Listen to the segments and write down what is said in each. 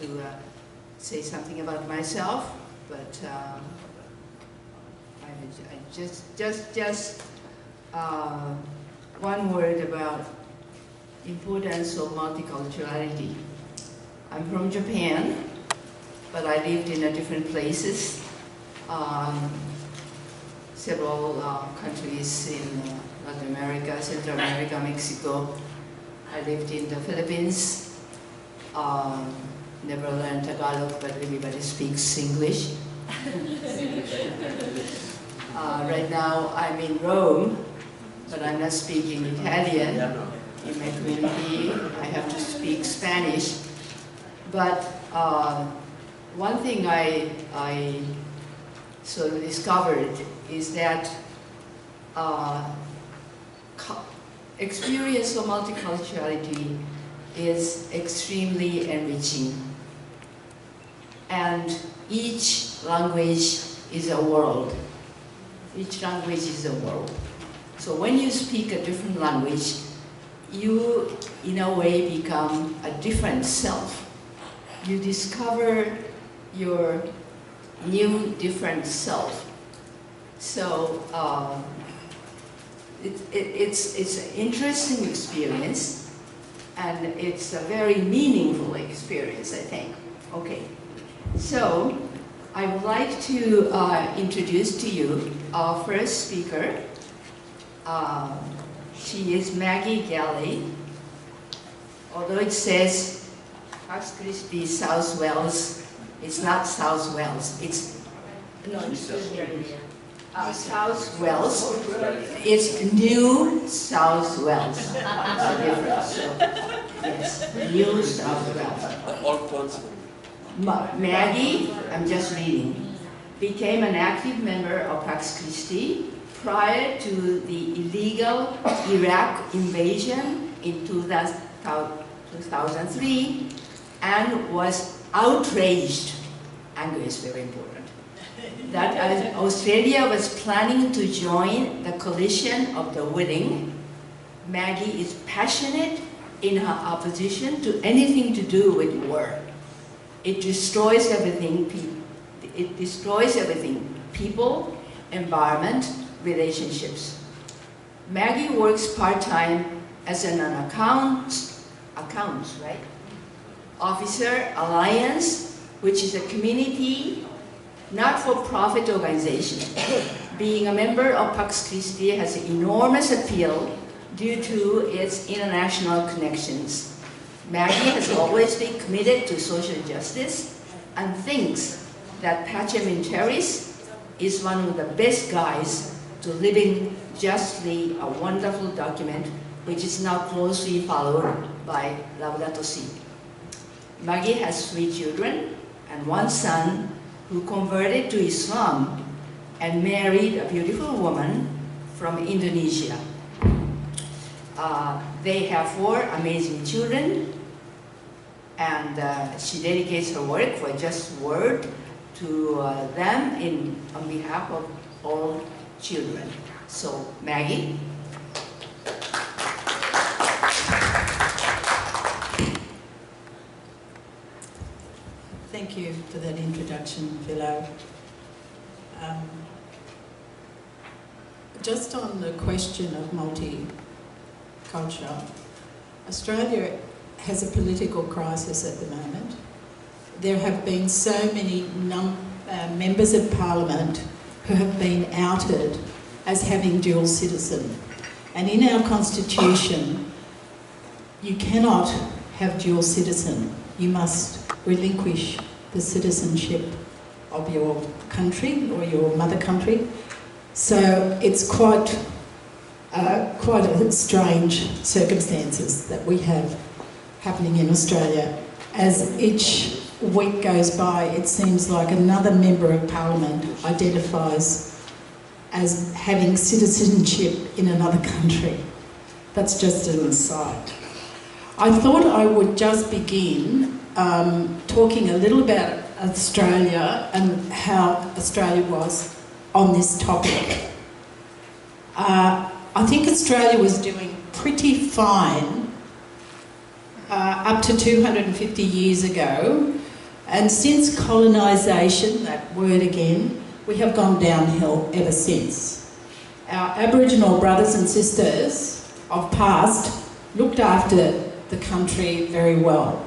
to say something about myself, but just one word about importance of multiculturality. I'm from Japan, but I lived in different places, several countries in Latin America, Central America, Mexico. I lived in the Philippines, never learned Tagalog, but everybody speaks English. Right now I'm in Rome, but I'm not speaking Italian. In my community, I have to speak Spanish. But one thing I sort of discovered is that experience of multiculturality is extremely enriching. And each language is a world. Each language is a world. So when you speak a different language, you, in a way, become a different self. You discover your new, different self. So it's an interesting experience, and it's a very meaningful experience, I think. Okay, so I would like to introduce to you our first speaker. She is Maggie Galley. Although it says Christi, South Wales, it's not South Wales. It's South Wales. It's New South Wales. That's the difference. So, yes, New South Wales. Maggie, I'm just reading, became an active member of Pax Christi prior to the illegal Iraq invasion in 2003 and was outraged, anger is very important, that Australia was planning to join the coalition of the willing. Maggie is passionate in her opposition to anything to do with war. It destroys everything. It destroys everything: people, environment, relationships. Maggie works part-time as an accounts, right? Officer Alliance, which is a community, not-for-profit organization. Being a member of Pax Christi has enormous appeal due to its international connections. Maggie has always been committed to social justice and thinks that Pacem in Terris is one of the best guides to living justly, a wonderful document which is now closely followed by Laudato Si. Maggie has 3 children and 1 son who converted to Islam and married a beautiful woman from Indonesia. They have 4 amazing children, and she dedicates her work for Just Word to them on behalf of all children. So, Maggie. Thank you for that introduction, Filo. Just on the question of multicultural, Australia has a political crisis at the moment. There have been so many members of Parliament who have been outed as having dual citizen. And in our Constitution, you cannot have dual citizen. You must relinquish the citizenship of your country or your mother country. So it's quite a strange circumstances that we have happening in Australia. As each week goes by, it seems like another member of Parliament identifies as having citizenship in another country. That's just an aside. I thought I would just begin talking a little about Australia and how Australia was on this topic. I think Australia was doing pretty fine up to 250 years ago, And since colonisation, that word again, we have gone downhill ever since. Our Aboriginal brothers and sisters of past looked after the country very well.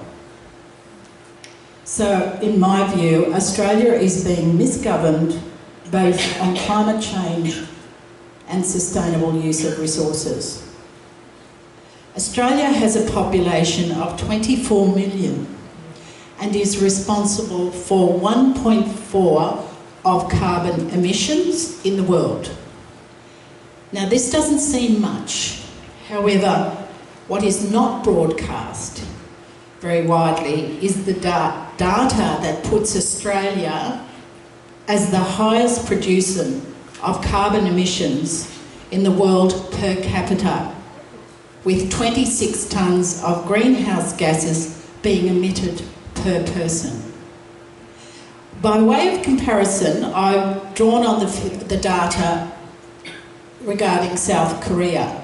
So, in my view, Australia is being misgoverned both on climate change and sustainable use of resources. Australia has a population of 24 million and is responsible for 1.4 of carbon emissions in the world. Now, this doesn't seem much. However, what is not broadcast very widely is the data that puts Australia as the highest producer of carbon emissions in the world per capita, with 26 tonnes of greenhouse gases being emitted per person. By way of comparison, I've drawn on the data regarding South Korea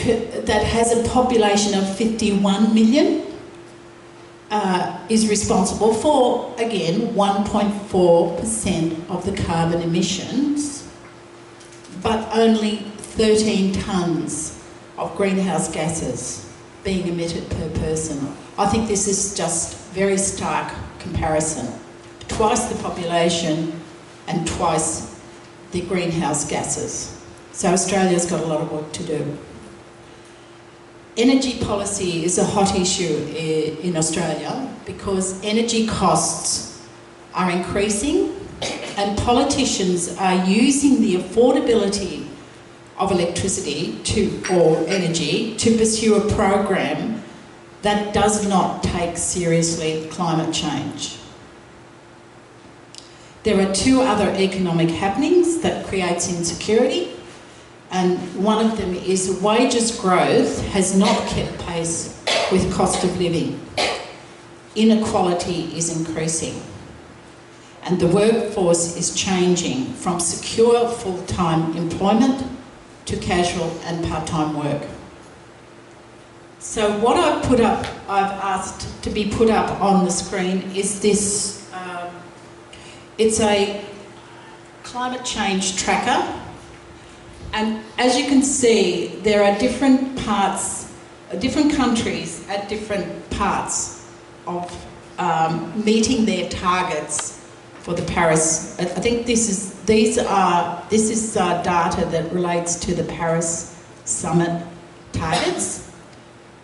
that has a population of 51 million, is responsible for, again, 1.4% of the carbon emissions, but only 13 tonnes of greenhouse gases being emitted per person. I think this is just very stark comparison. Twice the population and twice the greenhouse gases. So Australia's got a lot of work to do. Energy policy is a hot issue in Australia because energy costs are increasing and politicians are using the affordability of electricity or energy to pursue a program that does not take seriously climate change. There are two other economic happenings that creates insecurity, and one of them is wages growth has not kept pace with cost of living. Inequality is increasing, and the workforce is changing from secure full-time employment to casual and part-time work. So what I've asked to be put up on the screen is this. It's a climate change tracker, and as you can see, there are different countries at different parts of meeting their targets for the Paris. I think this is data that relates to the Paris Summit targets.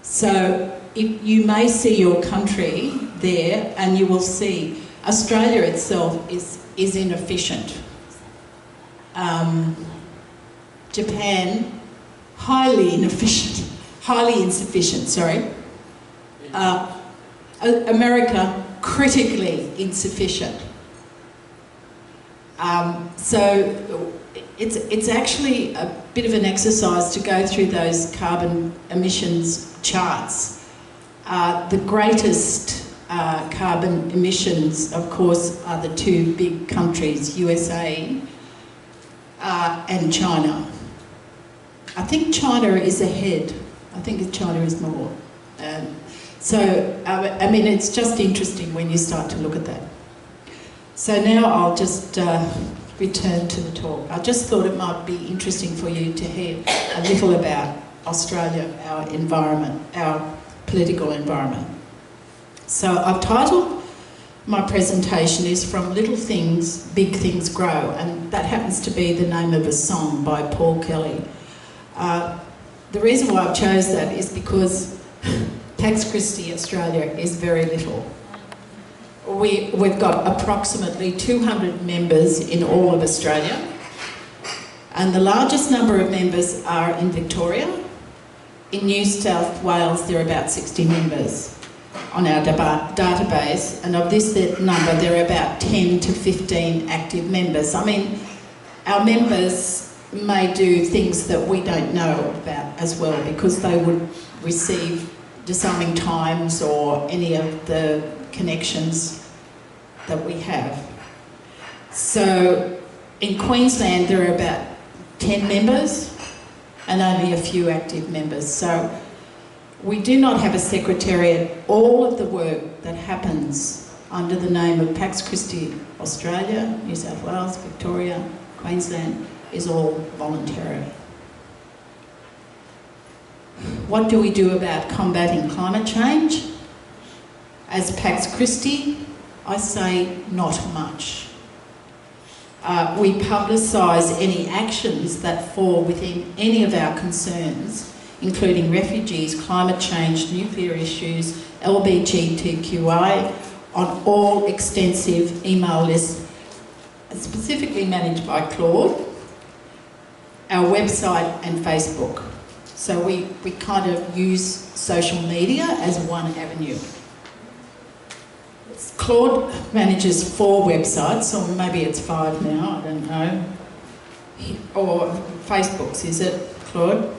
So you may see your country there, and you will see Australia itself is inefficient. Japan, highly insufficient, sorry. America, critically insufficient. So it's actually a bit of an exercise to go through those carbon emissions charts. The greatest carbon emissions, of course, are the two big countries, USA and China. I think China is ahead. I think China is more. I mean, it's just interesting when you start to look at that. So now I'll just return to the talk. I just thought it might be interesting for you to hear a little about Australia, our environment, our political environment. So I've titled my presentation is From Little Things, Big Things Grow, and that happens to be the name of a song by Paul Kelly. The reason why I've chose that is because Tax Christi Australia is very little. We've got approximately 200 members in all of Australia, and the largest number of members are in Victoria. In New South Wales, there are about 60 members on our database, and of this number, there are about 10 to 15 active members. I mean, our members may do things that we don't know about as well, because they would receive disarming times or any of the connections that we have. So in Queensland, there are about 10 members and only a few active members. So We do not have a secretariat. All of the work that happens under the name of Pax Christi Australia, New South Wales, Victoria, Queensland is all voluntary. What do we do about combating climate change? As Pax Christi, I say not much. We publicise any actions that fall within any of our concerns, including refugees, climate change, nuclear issues, LGBTQI, on all extensive email lists, specifically managed by Claude, our website and Facebook. So we kind of use social media as one avenue. Claude manages 4 websites, or maybe it's 5 now, I don't know. Or Facebook's, is it, Claude?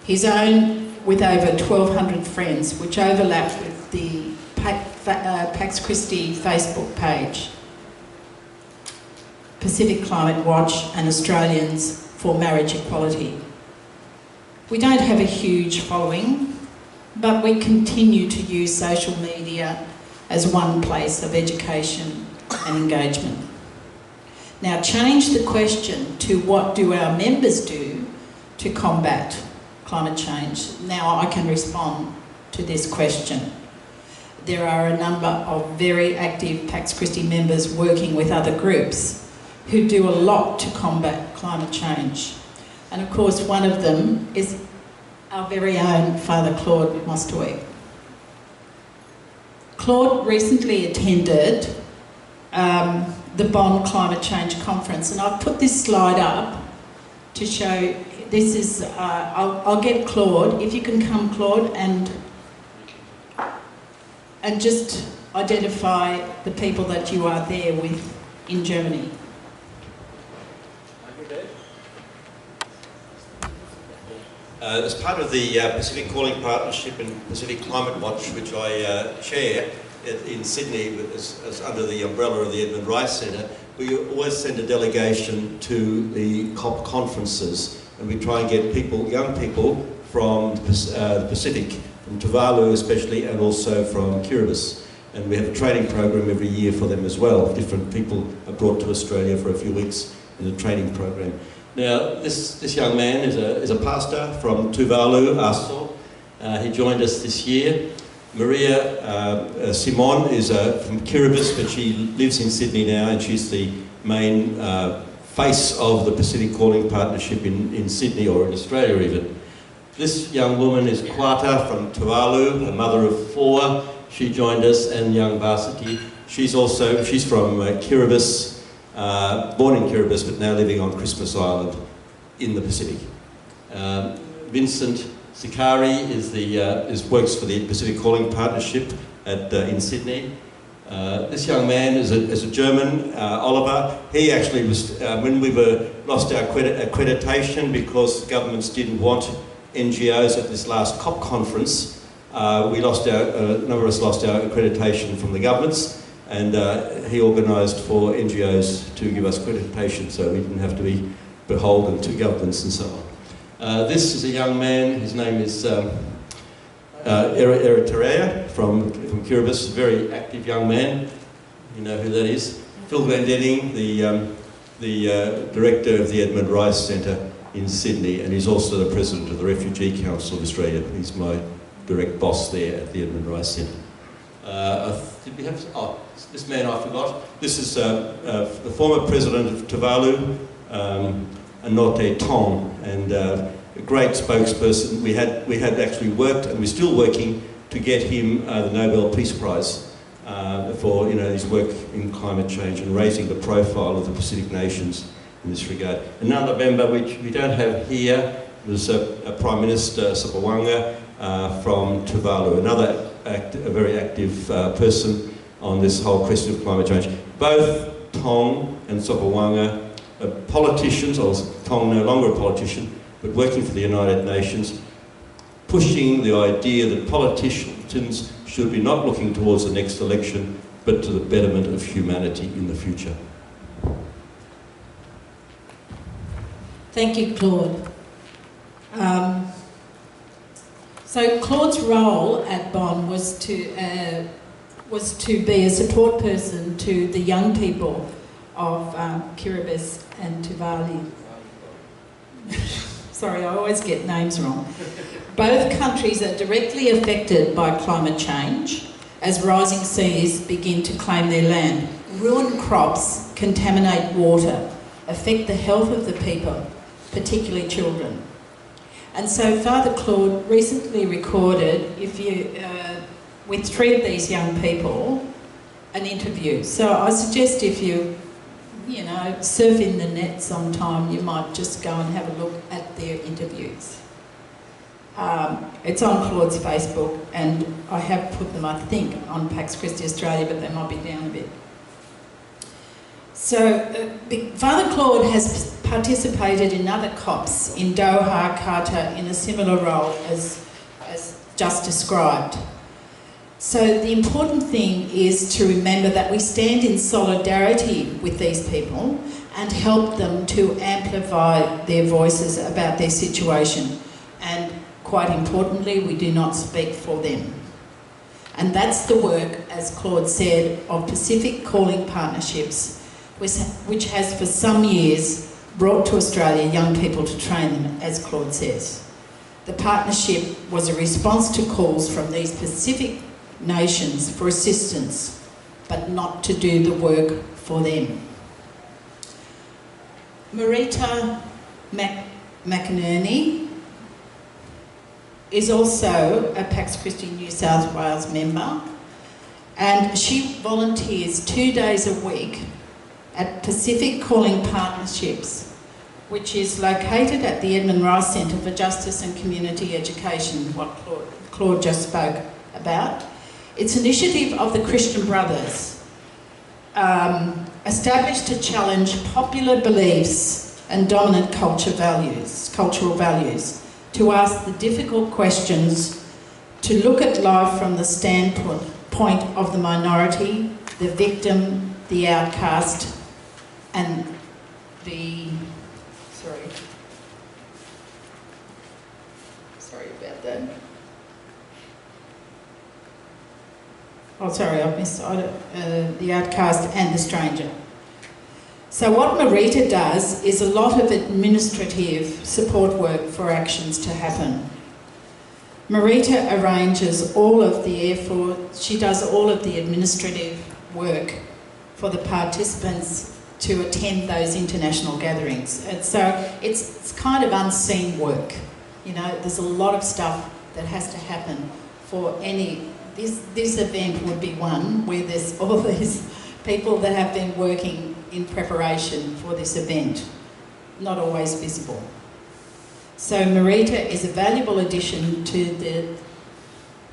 His own with over 1,200 friends, which overlap with the Pax Christi Facebook page. Pacific Climate Watch and Australians for Marriage Equality. We don't have a huge following, but we continue to use social media as one place of education and engagement. Now change the question to what do our members do to combat climate change. Now I can respond to this question. There are a number of very active Pax Christi members working with other groups who do a lot to combat climate change. And of course one of them is our very own Father Claude Mostoy. Claude recently attended the Bonn Climate Change Conference, and I've put this slide up to show, this is, I'll get Claude, if you can come Claude, and just identify the people that you are there with in Germany. As part of the Pacific Calling Partnership and Pacific Climate Watch, which I chair in Sydney as under the umbrella of the Edmund Rice Centre, we always send a delegation to the COP conferences, and we try and get people, young people from the Pacific, from Tuvalu especially, and also from Kiribati. And we have a training program every year for them as well. Different people are brought to Australia for a few weeks in a training program. Now, this young man is a pastor from Tuvalu, Aso. He joined us this year. Maria Simon is from Kiribati, but she lives in Sydney now, and she's the main face of the Pacific Calling Partnership in Sydney, or in Australia even. This young woman is Kwata from Tuvalu, a mother of 4. She joined us, and young Varsity. She's from Kiribati. Born in Kiribati, but now living on Christmas Island in the Pacific. Vincent Sikari works for the Pacific Calling Partnership in Sydney. This young man is a German, Oliver. He actually was, when we lost our accreditation because governments didn't want NGOs at this last COP conference, a number of us lost our accreditation from the governments. And he organised for NGOs to give us accreditation, so we didn't have to be beholden to governments and so on. This is a young man, his name is Hirota from Kiribati, a very active young man. You know who that is? Phil Glendenning, the director of the Edmund Rice Centre in Sydney, and he's also the president of the Refugee Council of Australia. He's my direct boss there at the Edmund Rice Centre. Did we have? Oh, this man I forgot. This is the former president of Tuvalu, Anote Tong, and a great spokesperson. We had actually worked, and we're still working to get him the Nobel Peace Prize for his work in climate change and raising the profile of the Pacific nations in this regard. Another member which we don't have here was Prime Minister Sopawanga from Tuvalu, a very active person on this whole question of climate change. Both Tong and Sopawanga are politicians, or Tong no longer a politician, but working for the United Nations, pushing the idea that politicians should be not looking towards the next election, but to the betterment of humanity in the future. Thank you, Claude. So Claude's role at Bonn was to be a support person to the young people of Kiribati and Tuvalu. Sorry, I always get names wrong. Both countries are directly affected by climate change as rising seas begin to claim their land. Ruin crops, contaminate water, affect the health of the people, particularly children. And so Father Claude recently recorded, with 3 of these young people, an interview. So I suggest if you surf in the net sometime, you might just go and have a look at their interviews. It's on Claude's Facebook, and I have put them, I think, on Pax Christi Australia, but they might be down a bit. So Father Claude has participated in other COPs in Doha, Qatar, in a similar role as just described. So the important thing is to remember that we stand in solidarity with these people and help them to amplify their voices about their situation. And quite importantly, we do not speak for them. And that's the work, as Claude said, of Pacific Calling Partnerships, which has for some years brought to Australia young people to train them, as Claude says. The partnership was a response to calls from these Pacific nations for assistance, but not to do the work for them. Mercedarian McInerney is also a Pax Christi New South Wales member, and she volunteers 2 days a week at Pacific Calling Partnerships, which is located at the Edmund Rice Centre for Justice and Community Education, what Claude just spoke about. It's an initiative of the Christian Brothers, established to challenge popular beliefs and dominant cultural values, to ask the difficult questions, to look at life from the standpoint of the minority, the victim, the outcast, and the... Sorry about that. Oh, sorry, I've missed the outcast and the stranger. So what Moderator does is a lot of administrative support work for actions to happen. Moderator arranges all of the she does all of the administrative work for the participants to attend those international gatherings. And so it's kind of unseen work. There's a lot of stuff that has to happen for any... This event would be one where there's all these people that have been working in preparation for this event, not always visible. So Moderator is a valuable addition to the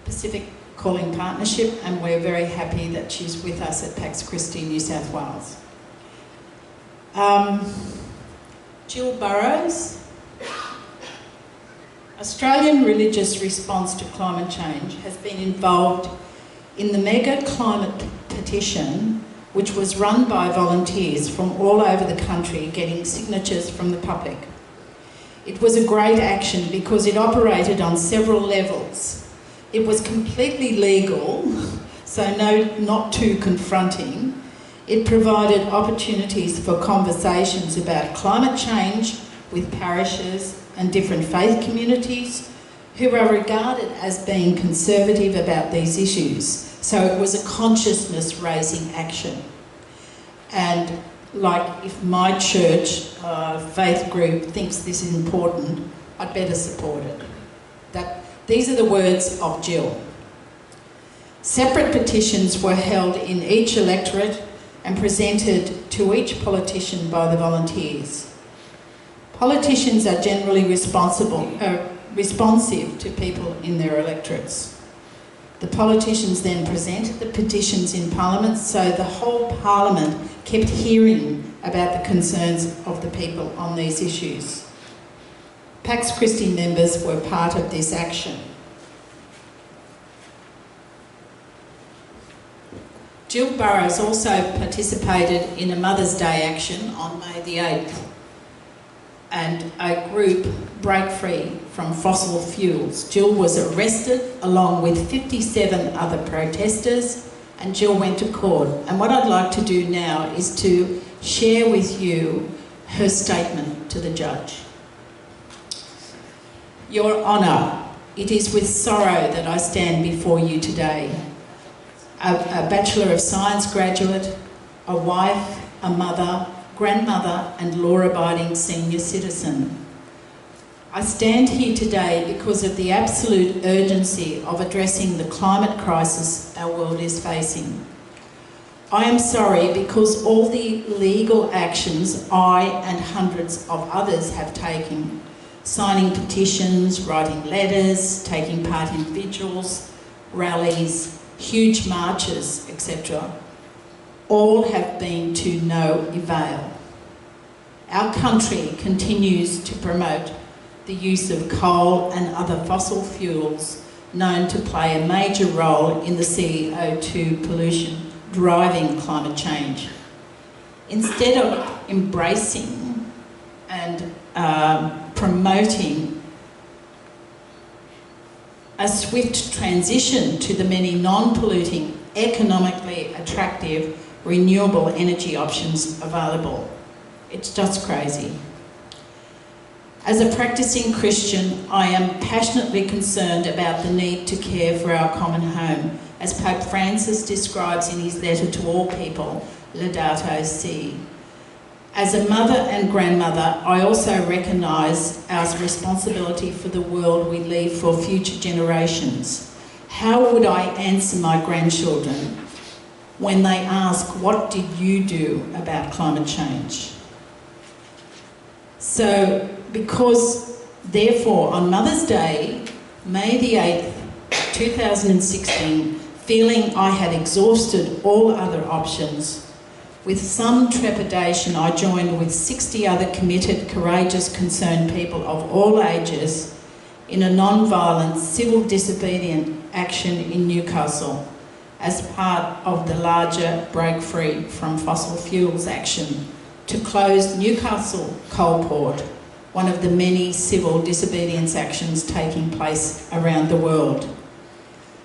Pacific Calling Partnership, and we're very happy that she's with us at Pax Christi, New South Wales. Jill Berriz. Australian religious response to climate change has been involved in the mega climate petition, which was run by volunteers from all over the country getting signatures from the public. It was a great action because it operated on several levels. It was completely legal, so not too confronting. It provided opportunities for conversations about climate change with parishes and different faith communities who are regarded as being conservative about these issues. So it was a consciousness-raising action. And like if my church faith group thinks this is important, I'd better support it. These are the words of Jill. Separate petitions were held in each electorate and presented to each politician by the volunteers. Politicians are generally responsive to people in their electorates. The politicians then presented the petitions in Parliament, so the whole Parliament kept hearing about the concerns of the people on these issues. Pax Christi members were part of this action. Jill Berriz also participated in a Mother's Day action on May the 8th. And a group, break free from fossil fuels. Jill was arrested along with 57 other protesters, and Jill went to court. And what I'd like to do now is to share with you her statement to the judge. Your Honour, it is with sorrow that I stand before you today. A Bachelor of Science graduate, a wife, a mother, grandmother and law-abiding senior citizen. I stand here today because of the absolute urgency of addressing the climate crisis our world is facing. I am sorry because all the legal actions I and hundreds of others have taken, signing petitions, writing letters, taking part in vigils, rallies, huge marches, etc., all have been to no avail. Our country continues to promote the use of coal and other fossil fuels known to play a major role in the CO2 pollution driving climate change. Instead of embracing and promoting a swift transition to the many non-polluting, economically attractive, renewable energy options available. It's just crazy. As a practicing Christian, I am passionately concerned about the need to care for our common home, as Pope Francis describes in his letter to all people, Laudato Si. As a mother and grandmother, I also recognise our responsibility for the world we leave for future generations. How would I answer my grandchildren when they ask, what did you do about climate change? So, therefore, on Mother's Day, May the 8th, 2016, feeling I had exhausted all other options, with some trepidation I joined with 60 other committed, courageous, concerned people of all ages in a non-violent civil disobedient action in Newcastle as part of the larger Break Free from Fossil Fuels action to close Newcastle Coal Port, one of the many civil disobedience actions taking place around the world.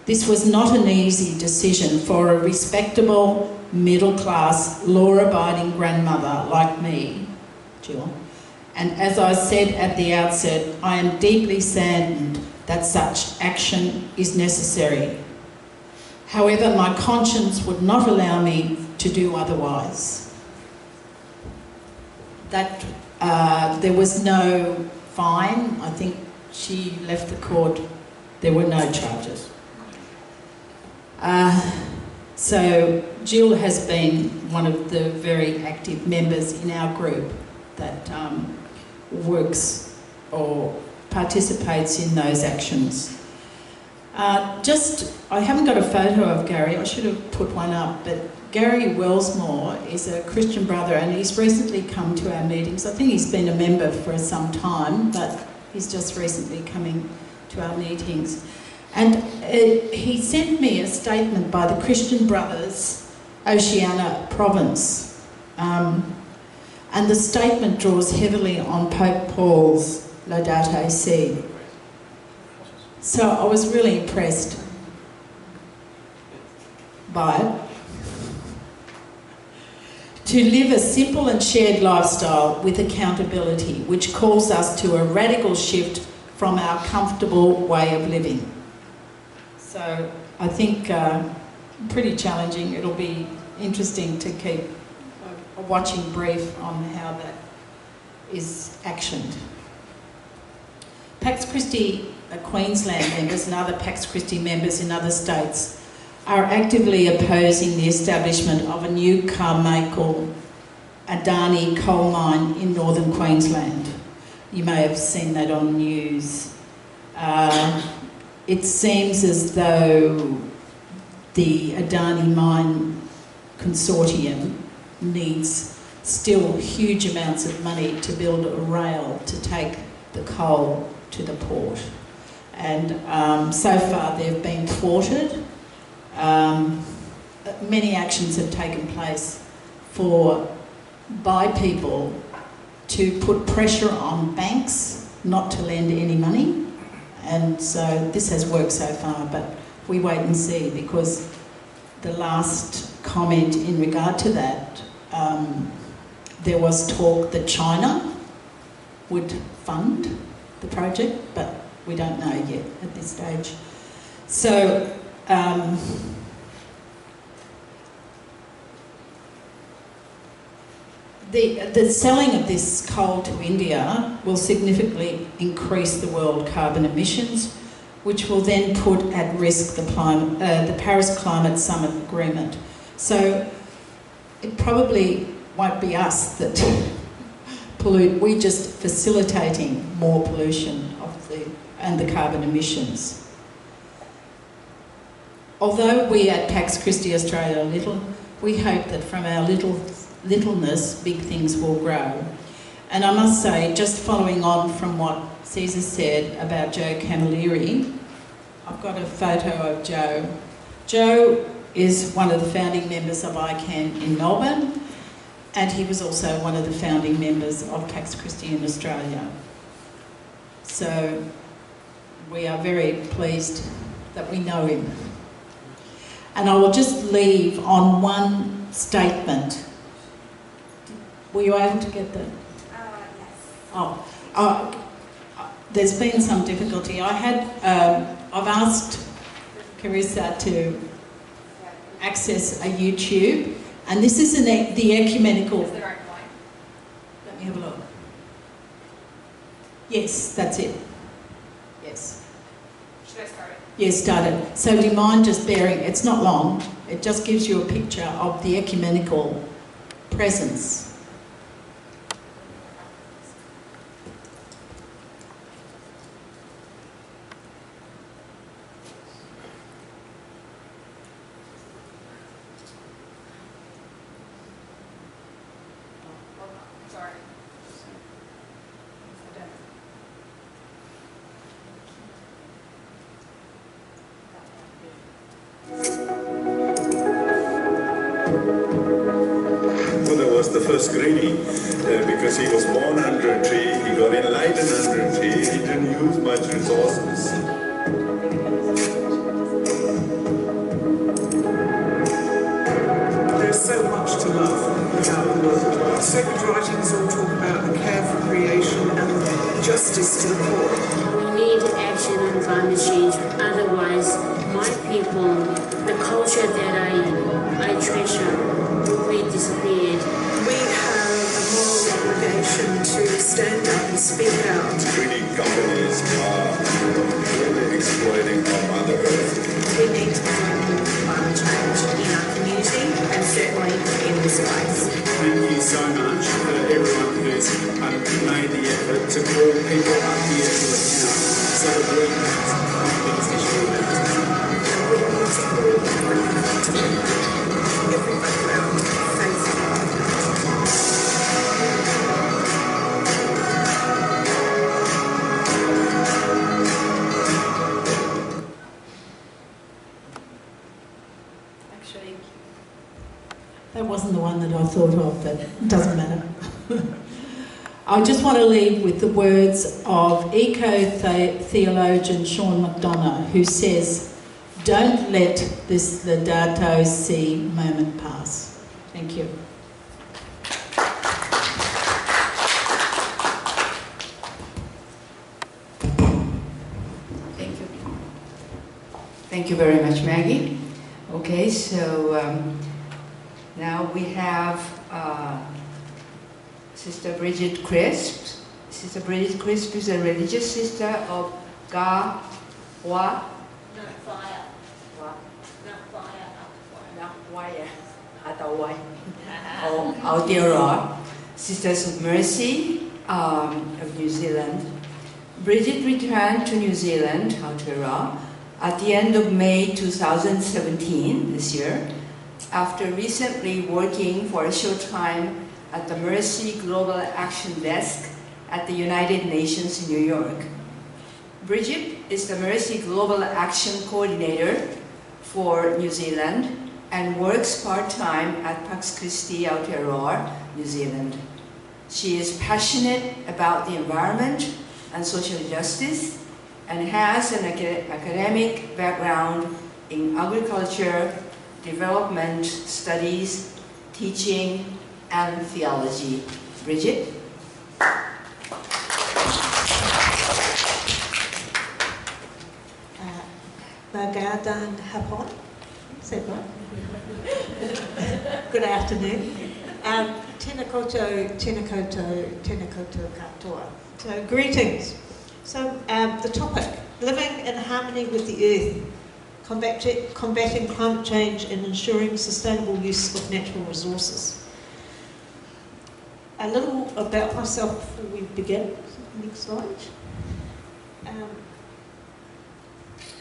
This was not an easy decision for a respectable, middle-class, law-abiding grandmother like me, Jill. And as I said at the outset, I am deeply saddened that such action is necessary. However, my conscience would not allow me to do otherwise. That there was no fine. I think she left the court. There were no charges. So Jill has been one of the very active members in our group that works or participates in those actions. I haven't got a photo of Gary. I should have put one up, but Gary Wellsmore is a Christian brother and he's recently come to our meetings. I think he's been a member for some time, but he's just recently coming to our meetings. And he sent me a statement by the Christian Brothers, Oceania Province. And the statement draws heavily on Pope Paul's Laudato Si. So I was really impressed by it. To live a simple and shared lifestyle with accountability, which calls us to a radical shift from our comfortable way of living. So I think pretty challenging. It'll be interesting to keep a watching brief on how that is actioned. Pax Christi Queensland members and other Pax Christi members in other states are actively opposing the establishment of a new Carmichael Adani coal mine in northern Queensland. You may have seen that on news. It seems as though the Adani mine consortium needs still huge amounts of money to build a rail to take the coal to the port. And so far they've been thwarted. Many actions have taken place by people to put pressure on banks not to lend any money, and so this has worked so far, but we wait and see, because the last comment in regard to that, there was talk that China would fund the project, but we don't know yet at this stage. So the selling of this coal to India will significantly increase the world carbon emissions, which will then put at risk the Paris Climate Summit Agreement. So it probably won't be us that pollute, we're just facilitating more pollution and the carbon emissions. Although we at Pax Christi Australia are little, we hope that from our littleness, big things will grow. And I must say, just following on from what Caesar said about Joe Camilleri, I've got a photo of Joe. Joe is one of the founding members of ICANN in Melbourne, and he was also one of the founding members of Pax Christi in Australia. So we are very pleased that we know him. And I will just leave on one statement. Were you able to get that? Yes. There's been some difficulty. I've asked Carissa to access a YouTube, and this is the ecumenical. Is the right one? Let me have a look. Yes, that's it. Yes. Should I start it? Yes, start it. So do you mind just bearing, it's not long, it just gives you a picture of the ecumenical presence. Sorry. Buddha was the first greedy because he was born under a tree, he got enlightened under a tree, he didn't use much resources. There's so much to love about the world. Sacred writings all talk about the care for creation and justice to the poor. We need action on climate change, otherwise my people, the culture that I treasure, will be disappeared. We have a moral obligation to stand up and speak out. Greedy companies are really exploiting our Mother Earth. We need to do more climate change in our community and certainly in this place. Thank you so much for everyone who's made the effort to call people up here to account so that we can make this issue about. We need to call everybody around. Thank you. Actually, that wasn't the one that I thought of, but it doesn't matter. I just want to leave with the words of eco-theologian Sean McDonough, who says, "Don't let this Laudato Si moment pass." Thank you. Thank you. Thank you very much, Maggie. Okay, so now we have Sister Bridget Crisp. Sister Bridget Crisp is a religious sister of Galley. Not fire. Not fire. Aotearoa, Sisters of Mercy of New Zealand. Bridget returned to New Zealand, Aotearoa, at the end of May 2017, this year, after recently working for a short time at the Mercy Global Action Desk at the United Nations in New York. Bridget is the Mercy Global Action Coordinator for New Zealand and works part-time at Pax Christi Aotearoa, New Zealand. She is passionate about the environment and social justice, and has an academic background in agriculture, development studies, teaching, and theology. Bridget? Magadan hapon. Is that right? Good afternoon. Tēnā koutou, tēnā koutou, tēnā koutou katoa. So, greetings. So, the topic, living in harmony with the earth, combating climate change and ensuring sustainable use of natural resources. A little about myself before we begin. Next slide.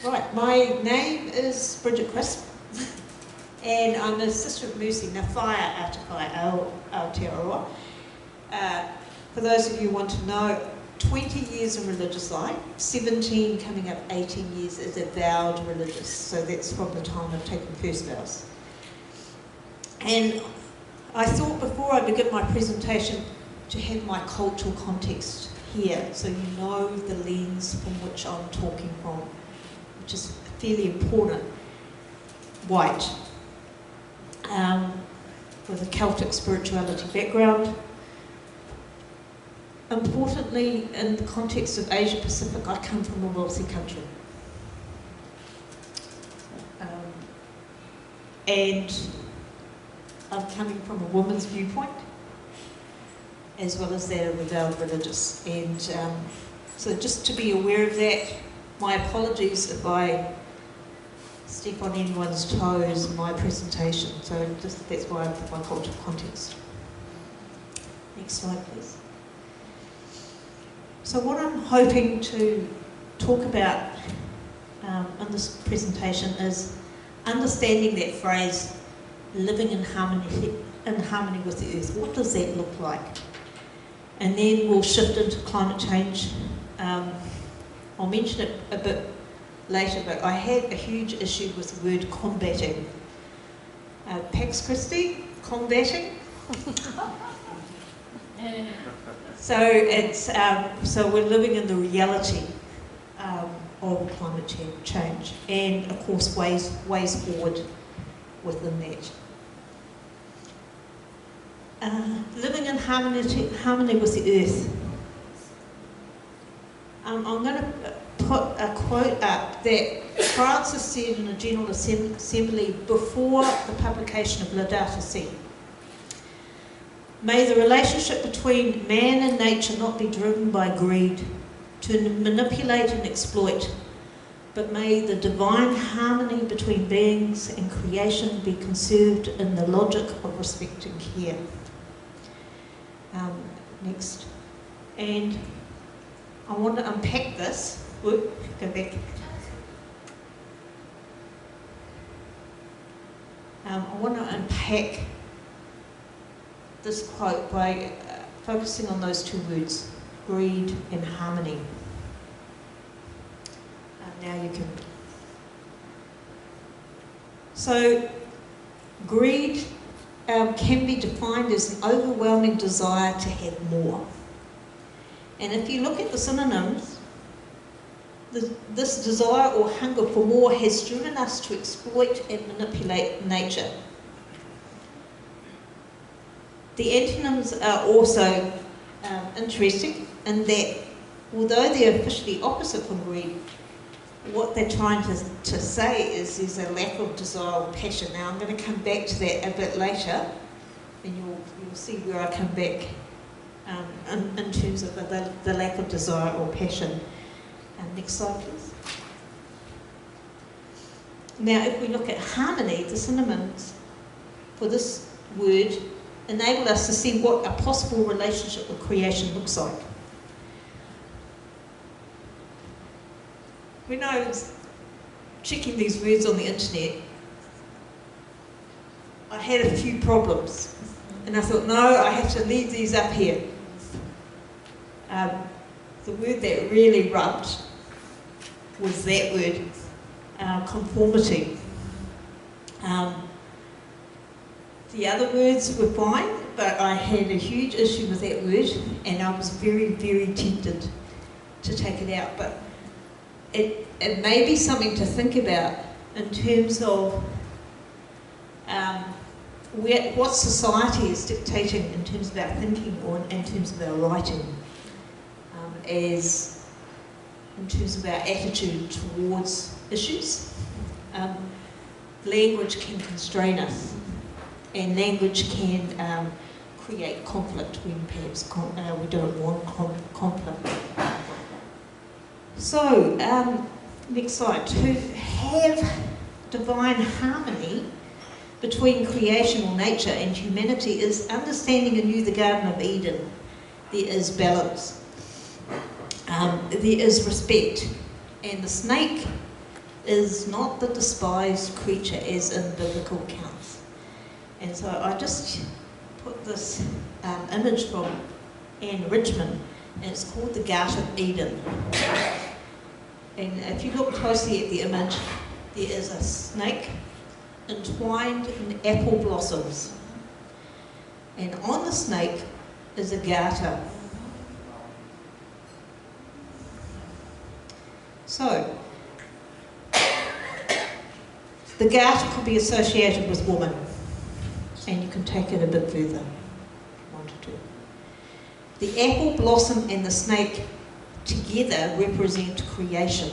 Right, my name is Bridget Christi, and I'm a Sister of Mercy, na whaia atakai Aotearoa. For those of you who want to know, 20 years of religious life, 17 coming up 18 years as a vowed religious, so that's from the time I've taken first vows. And I thought before I begin my presentation to have my cultural context here, so you know the lens from which I'm talking from, which is fairly important. White, with a Celtic spirituality background. Importantly, in the context of Asia Pacific, I come from a wealthy country. And I'm coming from a woman's viewpoint, as well as that of a vowed religious. And so just to be aware of that, my apologies if I step on anyone's toes in my presentation. So just that's why I put my cultural context. Next slide, please. So what I'm hoping to talk about in this presentation is understanding that phrase, living in harmony with the earth. What does that look like? And then we'll shift into climate change. I'll mention it a bit later, but I had a huge issue with the word combating. Pax Christi, combating. So it's so we're living in the reality of climate change, and of course ways forward within that. Living in harmony with the earth. I'm going to put a quote up that Francis said in a General Assembly before the publication of Laudato Si. May the relationship between man and nature not be driven by greed, to manipulate and exploit, but may the divine harmony between beings and creation be conserved in the logic of respect and care. Next. And I want to unpack this. Go back. I want to unpack this quote by focusing on those two words, greed and harmony. Now you can. So, greed can be defined as an overwhelming desire to have more. And if you look at the synonyms, this desire or hunger for more has driven us to exploit and manipulate nature. The antonyms are also interesting in that, although they're officially opposite from greed, what they're trying to say is there's a lack of desire or passion. Now I'm going to come back to that a bit later, and you'll see where I come back in terms of the lack of desire or passion. Next slide, please. Now, if we look at harmony, the synonyms for this word enable us to see what a possible relationship with creation looks like. When I was checking these words on the internet, I had a few problems. And I thought, no, I have to leave these up here. The word that really rubbed was that word, conformity. The other words were fine, but I had a huge issue with that word, and I was very, very tempted to take it out, but it may be something to think about in terms of what society is dictating in terms of our thinking or in terms of our writing, as in terms of our attitude towards issues. Language can constrain us, and language can create conflict when perhaps we don't want conflict. So, next slide. To have divine harmony between creation or nature and humanity is understanding anew the Garden of Eden. There is balance. There is respect. And the snake is not the despised creature as in biblical accounts. And so I just put this image from Anne Richmond, and it's called the Garden of Eden. And if you look closely at the image, there is a snake entwined in apple blossoms. And on the snake is a garter. So, the garter could be associated with woman, and you can take it a bit further if you wanted to. The apple blossom and the snake together represent creation.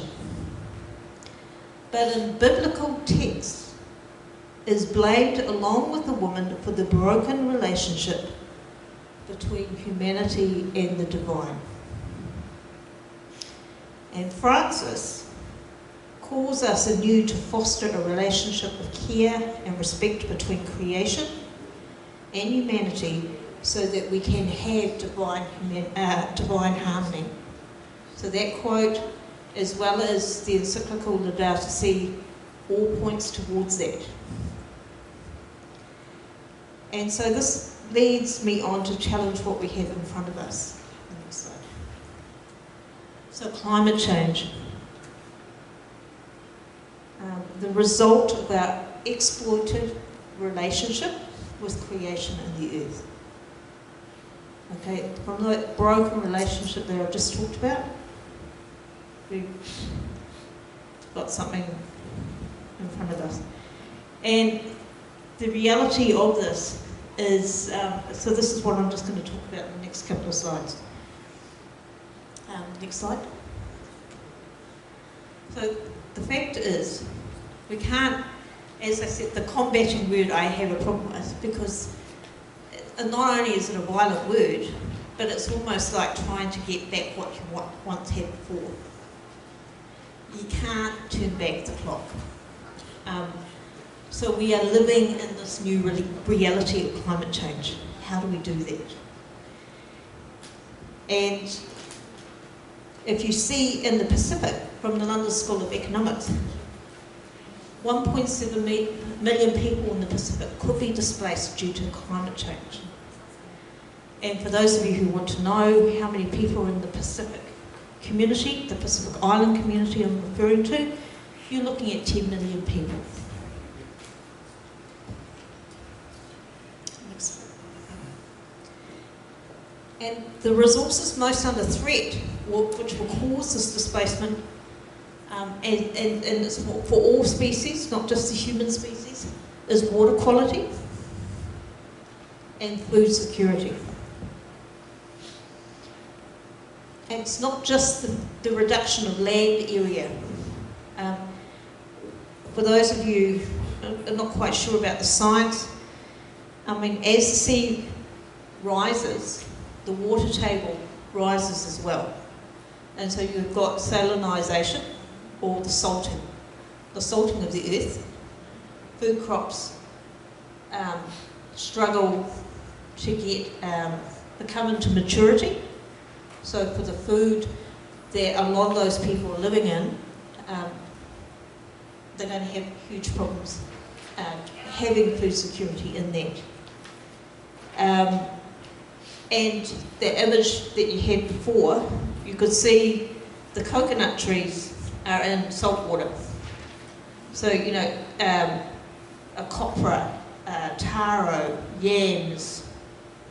But in biblical texts, is blamed along with the woman for the broken relationship between humanity and the divine. And Francis calls us anew to foster a relationship of care and respect between creation and humanity so that we can have divine harmony. So that quote, as well as the encyclical Laudato Si, all points towards that. And so this leads me on to challenge what we have in front of us. Next slide. So climate change. The result of our exploited relationship with creation and the earth. Okay, from the broken relationship that I've just talked about, we've got something in front of us. And the reality of this is, so this is what I'm just going to talk about in the next couple of slides. Next slide. So the fact is, we can't, as I said, the combating word I have a problem with, because not only is it a violent word, but it's almost like trying to get back what you once had before. You can't turn back the clock. So we are living in this new reality of climate change. How do we do that? And if you see in the Pacific, from the London School of Economics, 1.7 million people in the Pacific could be displaced due to climate change. And for those of you who want to know how many people are in the Pacific community, the Pacific Island community I'm referring to, you're looking at 10 million people. And the resources most under threat, which will cause this displacement, and it's for all species, not just the human species, is water quality and food security. And it's not just the reduction of land area. For those of you who are not quite sure about the science, I mean, as the sea rises, the water table rises as well. And so you've got salinisation, or the salting of the earth. Food crops struggle to get, come into maturity. So for the food that a lot of those people are living in, they're going to have huge problems having food security in that. And the image that you had before, you could see the coconut trees are in salt water. So, you know, a copra, taro, yams,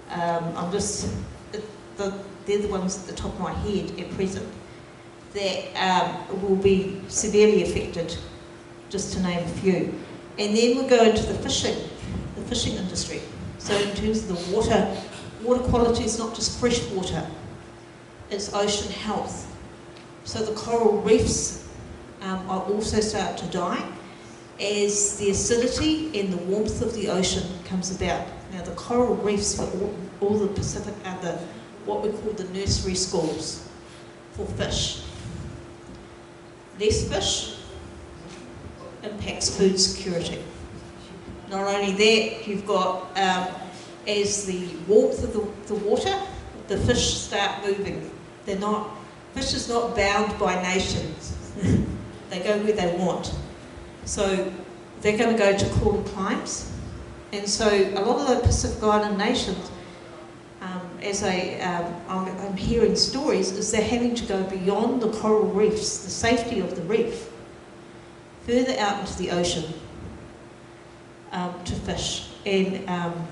they're the ones at the top of my head at present. that will be severely affected, just to name a few. And then we go into the fishing industry. So in terms of the water quality is not just fresh water, it's ocean health. So the coral reefs are also start to die as the acidity and the warmth of the ocean comes about. Now the coral reefs for all the Pacific are what we call the nursery schools for fish. Less fish impacts food security. Not only that, you've got, as the warmth of the water, the fish start moving. Fish is not bound by nations. They go where they want. So they're going to go to cooler climes. And so a lot of the Pacific Island nations, as I'm hearing stories, is they're having to go beyond the coral reefs, the safety of the reef, further out into the ocean to fish. And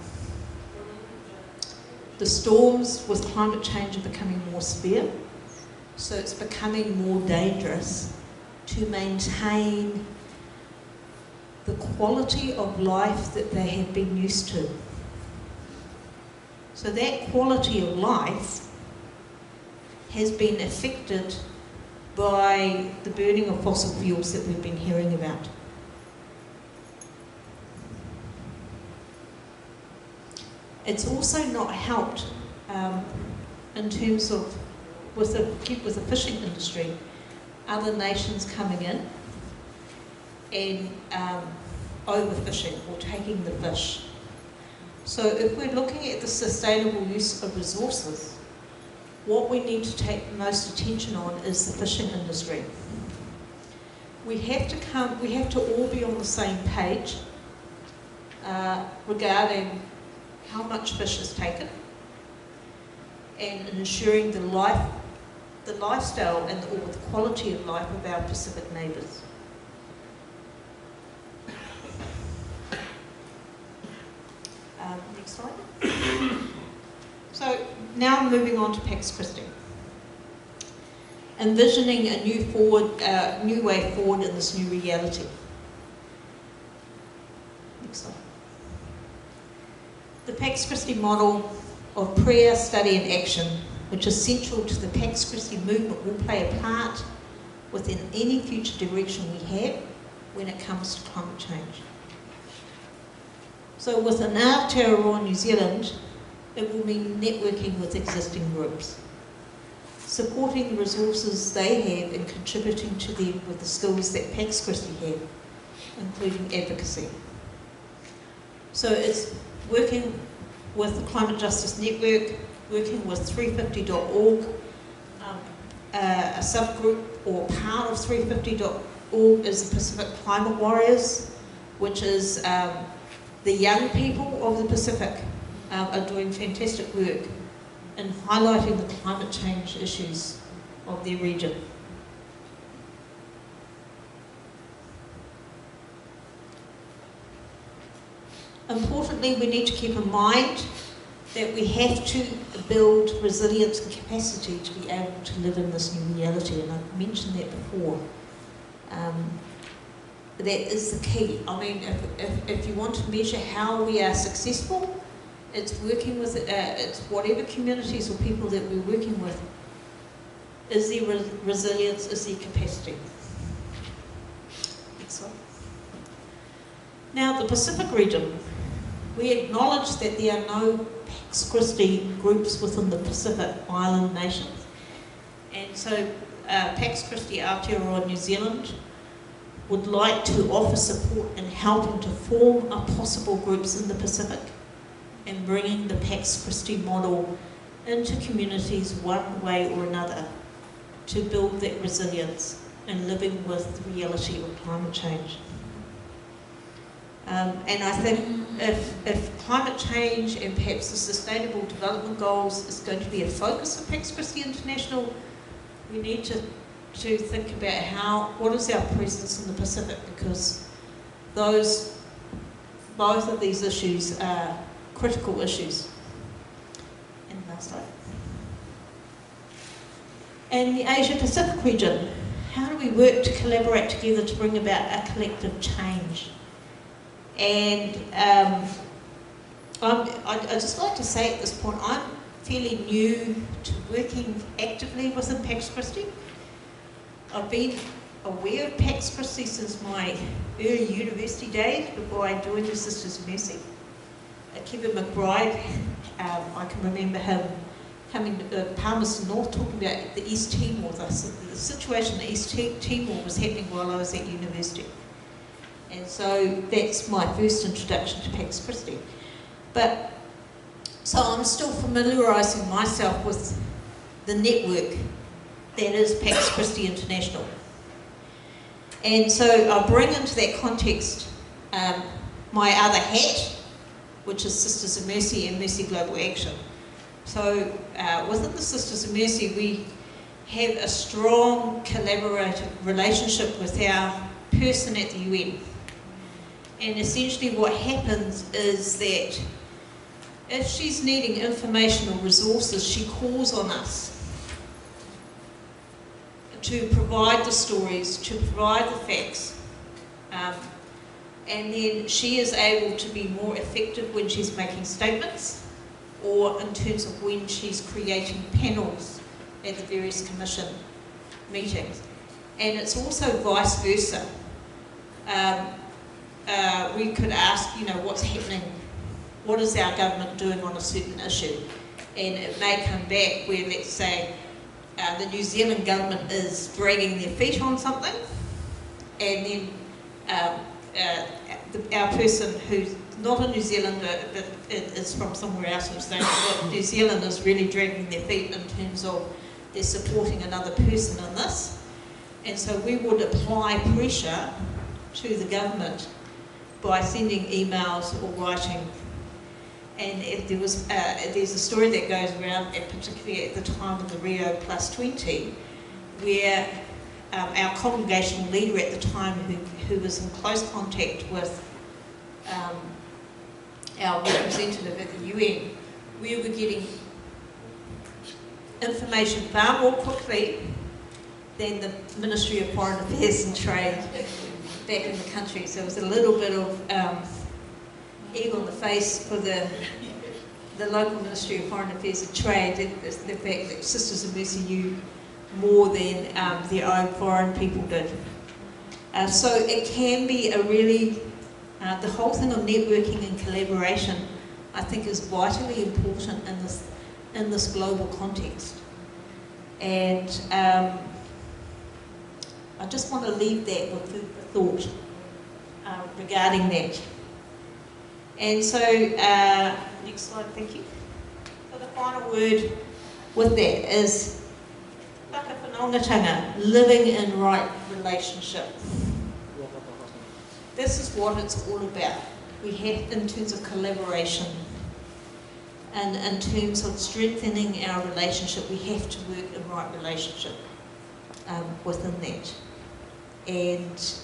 the storms with climate change are becoming more severe, so it's becoming more dangerous to maintain the quality of life that they have been used to. So that quality of life has been affected by the burning of fossil fuels that we've been hearing about. It's also not helped in terms of, with the fishing industry, other nations coming in and overfishing or taking the fish. So if we're looking at the sustainable use of resources, what we need to take the most attention on is the fishing industry. We have to all be on the same page regarding how much fish is taken and ensuring the lifestyle and or the quality of life of our Pacific neighbours. Next slide. So now moving on to Pax Christi. Envisioning a new way forward in this new reality. Next slide. The Pax Christi model of prayer, study and action, which is central to the Pax Christi movement, will play a part within any future direction we have when it comes to climate change. So within Aotearoa New Zealand, it will mean networking with existing groups, supporting the resources they have and contributing to them with the skills that Pax Christi have, including advocacy. So it's working with the Climate Justice Network, working with 350.org, a subgroup or part of 350.org is the Pacific Climate Warriors, which is the young people of the Pacific are doing fantastic work in highlighting the climate change issues of their region. Importantly, we need to keep in mind that we have to build resilience and capacity to be able to live in this new reality, and I've mentioned that before. That is the key. I mean, if you want to measure how we are successful, it's working with, it's whatever communities or people that we're working with, is there resilience, is there capacity? Next slide. Now, the Pacific region, we acknowledge that there are no Pax Christi groups within the Pacific Island nations. And so Pax Christi Aotearoa New Zealand would like to offer support in helping to form a possible groups in the Pacific and bringing the Pax Christi model into communities one way or another to build that resilience and living with the reality of climate change. And I think if climate change and perhaps the Sustainable Development Goals is going to be a focus of Pax Christi International, we need to think about what is our presence in the Pacific, because both of these issues are critical issues. And last slide. And the Asia Pacific region, how do we work to collaborate together to bring about a collective change? And I'd just like to say at this point, I'm fairly new to working actively within Pax Christi. I've been aware of Pax Christi since my early university days, before I joined the Sisters of Mercy. Kevin McBride, I can remember him coming to Palmerston North talking about the East Timor, the situation in East Timor was happening while I was at university. And so that's my first introduction to Pax Christi. But, so I'm still familiarising myself with the network that is Pax Christi International. And so I bring into that context my other hat, which is Sisters of Mercy and Mercy Global Action. So within the Sisters of Mercy, we have a strong collaborative relationship with our person at the UN. And essentially what happens is that if she's needing information or resources, she calls on us to provide the stories, to provide the facts, and then she is able to be more effective when she's making statements, or in terms of when she's creating panels at the various commission meetings. And it's also vice versa. We could ask, you know, what's happening, what is our government doing on a certain issue? And it may come back where, let's say, the New Zealand government is dragging their feet on something, and then our person who's not a New Zealander but is from somewhere else who's saying that New Zealand is really dragging their feet in terms of they're supporting another person in this. And so we would apply pressure to the government by sending emails or writing. And if there was, there's a story that goes around, particularly at the time of the Rio +20, where our congregational leader at the time, who was in close contact with our representative at the UN, we were getting information far more quickly than the Ministry of Foreign Affairs and Trade back in the country. So it was a little bit of egg on the face for the local Ministry of Foreign Affairs and Trade, the fact that Sisters of Mercy knew more than their own foreign people did. So it can be a really, the whole thing of networking and collaboration, I think, is vitally important in this global context. And I just want to leave that with food for thought regarding that. And so, next slide, thank you. So the final word with that is whakawhanaungatanga, living in right relationship. This is what it's all about. We have, in terms of collaboration and in terms of strengthening our relationship, we have to work in right relationship within that. And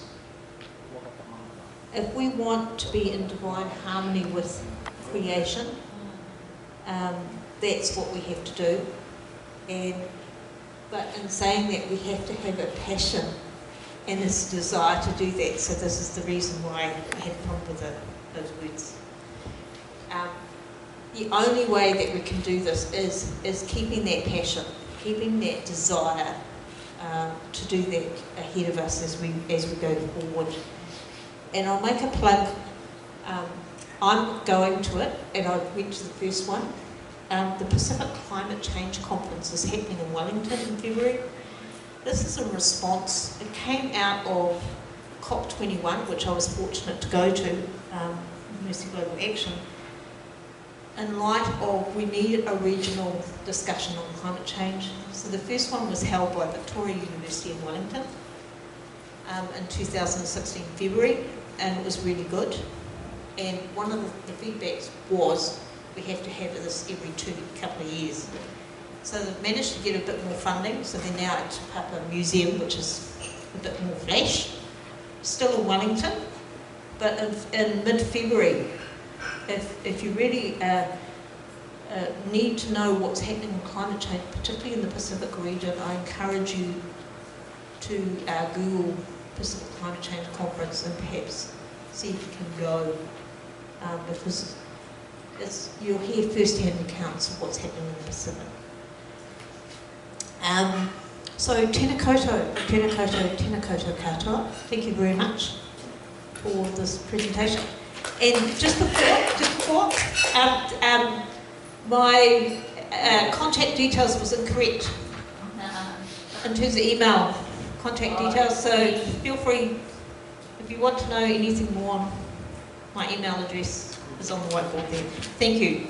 if we want to be in divine harmony with creation, that's what we have to do. But in saying that, we have to have a passion and this desire to do that. So this is the reason why I had fun with those words. The only way that we can do this is keeping that passion, keeping that desire to do that ahead of us as we go forward. And I'll make a plug. I'm going to it, and I went to the first one. The Pacific Climate Change Conference is happening in Wellington in February. This is a response. It came out of COP21, which I was fortunate to go to, Mercy Global Action, in light of we need a regional discussion on climate change. So the first one was held by Victoria University in Wellington in 2016 February, and it was really good. And one of the feedbacks was we have to have this every couple of years. So they've managed to get a bit more funding, so they're now at Papa Museum, which is a bit more flash, still in Wellington, but in mid-February, if you really need to know what's happening in climate change, particularly in the Pacific region, I encourage you to Google Pacific Climate Change Conference and perhaps see if you can go, because you'll hear first-hand accounts of what's happening in the Pacific. So tēnā koutou katoa. Thank you very much for this presentation. And just before, my contact details was incorrect in terms of email contact details, so feel free, if you want to know anything more, my email address is on the whiteboard there. Thank you.